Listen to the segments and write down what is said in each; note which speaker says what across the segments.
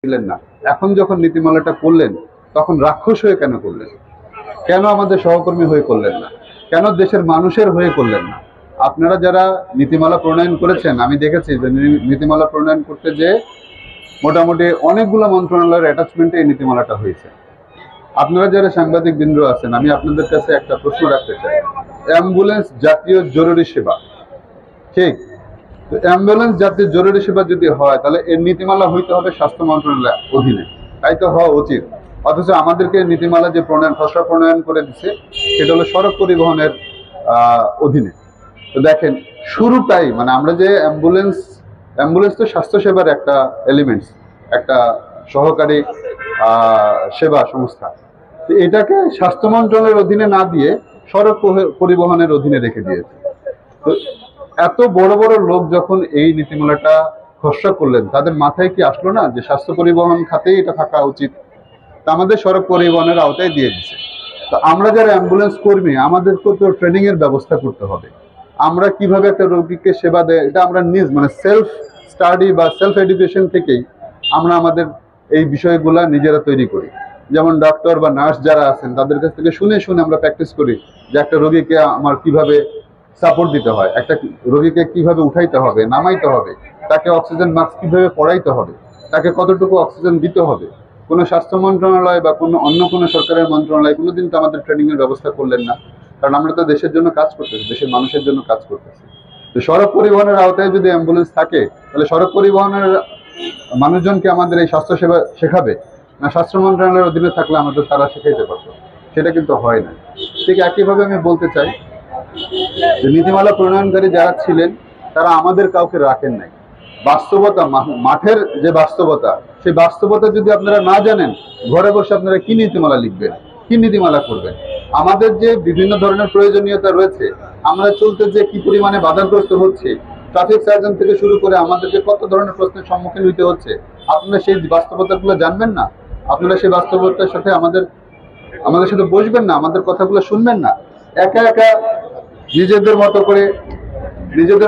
Speaker 1: ছিলেন না, এখন যখন নীতিমালাটা করলেন তখন রাক্ষস হয়ে কেন করলেন? কেন আমাদের সহকর্মী হয়ে করলেন না? কেন দেশের মানুষের হয়ে করলেন না? আপনারা যারা নীতিমালা প্রণয়ন করেছেন, আমি দেখেছি যে নীতিমালা প্রণয়ন করতে যে মোটামুটি অনেকগুলো মন্ত্রণালয়ের অ্যাটাচমেন্টে এই নীতিমালাটা হয়েছে। আপনারা যারা সাংবাদিক বৃন্দ আছেন, আমি আপনাদের কাছে একটা প্রশ্ন রাখতে চাই। অ্যাম্বুলেন্স জাতীয় জরুরি সেবা, ঠিক? তো অ্যাম্বুলেন্স জাতীয় জরুরি সেবা যদি হয়, তাহলে এর নীতিমালা হইতে হবে স্বাস্থ্য মন্ত্রণালয়ের অধীনে, তাই তো হওয়া উচিত। অথচ আমাদেরকে নীতিমালা যে খসড়া প্রণয়ন করে দিচ্ছে, সেটা হলো সড়ক পরিবহনের অধীনে। তো দেখেন, শুরুটাই মানে আমরা যে অ্যাম্বুলেন্স তো স্বাস্থ্যসেবার একটা এলিমেন্টস, একটা সহকারী সেবা সংস্থা। তো এটাকে স্বাস্থ্য মন্ত্রণালয়ের অধীনে না দিয়ে সড়ক পরিবহনের অধীনে রেখে দিয়েছে। তো এত বড় বড় লোক যখন এই নীতিমালাটা খসড়া করলেন, তাদের মাথায় কি আসলো না যে স্বাস্থ্য পরিবহন খাতেই এটা থাকা উচিত? তা আমাদের সড়ক পরিবহনের আওতায় দিয়ে দিচ্ছে। তো আমরা যারা অ্যাম্বুলেন্স কর্মী, আমাদেরকে তো ট্রেনিং এর ব্যবস্থা করতে হবে। আমরা কিভাবে একটা রোগীকে সেবা দেয়, এটা আমরা মানে সেলফ স্টাডি বা সেলফ এডুকেশন থেকেই আমরা আমাদের এই বিষয়গুলা নিজেরা তৈরি করি। যেমন ডক্টর বা নার্স যারা আছেন, তাদের কাছ থেকে শুনে শুনে আমরা প্র্যাকটিস করি যে একটা রোগীকে আমার কিভাবে সাপোর্ট দিতে হয়, একটা রোগীকে কিভাবে উঠাইতে হবে, নামাইতে হবে, তাকে অক্সিজেন মাস্ক কিভাবে পরাইতে হবে, তাকে কতটুকু অক্সিজেন দিতে হবে। কোনো স্বাস্থ্য মন্ত্রণালয় বা অন্য কোনো সরকারের মন্ত্রণালয় কোনোদিন তো আমাদের ট্রেনিং এর ব্যবস্থা করলেন না। কারণ আমরা তো দেশের জন্য কাজ করতেছি, দেশের মানুষের জন্য কাজ করতেছি। তো সড়ক পরিবহনের আওতায় যদি অ্যাম্বুলেন্স থাকে, তাহলে সড়ক পরিবহনের মানুষজনকে আমাদের এই স্বাস্থ্য সেবা শেখাবে না স্বাস্থ্য মন্ত্রণালয়ের অধীনে থাকলে আমাদের তারা শেখাইতে পারতো? সেটা কিন্তু হয় না। ঠিক একইভাবে আমি বলতে চাই যে নীতিমালা প্রণয়নকারী যারা ছিলেন, তারা আমাদের কাউকে রাখেন নাই। বাস্তবতা, মাঠের যে বাস্তবতা, সেই বাস্তবতা যদি আপনারা না জানেন, ঘরে বসে আপনারা কি নীতিমালা লিখবেন, কি নীতিমালা করবেন? আমাদের যে বিভিন্ন ধরনের প্রয়োজনীয়তা রয়েছে, আমরা চলতে যে কি পরিমাণে বাধাগ্রস্ত হচ্ছে, ট্রাফিক সার্জন থেকে শুরু করে আমাদেরকে কত ধরনের প্রশ্নের সম্মুখীন হইতে হচ্ছে, আপনারা সেই বাস্তবতাগুলো জানবেন না? আপনারা সেই বাস্তবতার সাথে আমাদের সাথে বসবেন না? আমাদের কথাগুলো শুনবেন না? একা একা নিজেদের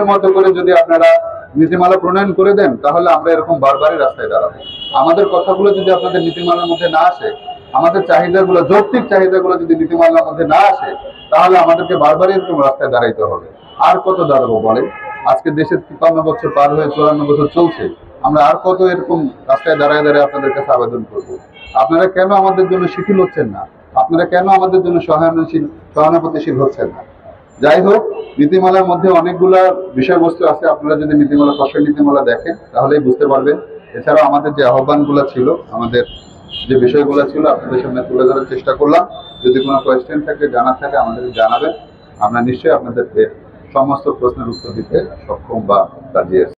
Speaker 1: মতো করে যদি আপনারা নীতিমালা প্রণয়ন করে দেন, তাহলে আমরা এরকম বারবারই রাস্তায় দাঁড়াবো। আমাদের কথাগুলো যদি আপনাদের নীতিমালার মধ্যে না আসে, আমাদের চাহিদাগুলো, যৌক্তিক চাহিদাগুলো যদি নীতিমালার মধ্যে না আসে, তাহলে আমাদেরকে বারবারই এরকম রাস্তায় দাঁড়াইতে হবে। আর কত দাঁড়াবো বলেন? আজকে দেশের 53 বছর পার হয়ে 54 বছর চলছে, আমরা আর কত এরকম রাস্তায় দাঁড়ায় দাঁড়ায় আপনাদের কাছে আবেদন করবো? আপনারা কেন আমাদের জন্য শিথিল হচ্ছেন না? আপনারা কেন আমাদের জন্য সহানুভূতিশীল হচ্ছেন না? যাই হোক, নীতিমালার মধ্যে অনেকগুলা বিষয়বস্তু আছে। আপনারা যদি খসড়া নীতিমালা দেখেন, তাহলেই বুঝতে পারবেন। এছাড়াও আমাদের যে আহ্বানগুলো ছিল, আমাদের যে বিষয়গুলো ছিল, আপনাদের সামনে তুলে ধরার চেষ্টা করলাম। যদি কোনো কোয়েশ্চেন থাকে, জানার থাকে, আমাদেরকে জানাবেন। আমরা নিশ্চয়ই আপনাদেরকে সমস্ত প্রশ্নের উত্তর দিতে সক্ষম বা রাজি আছি।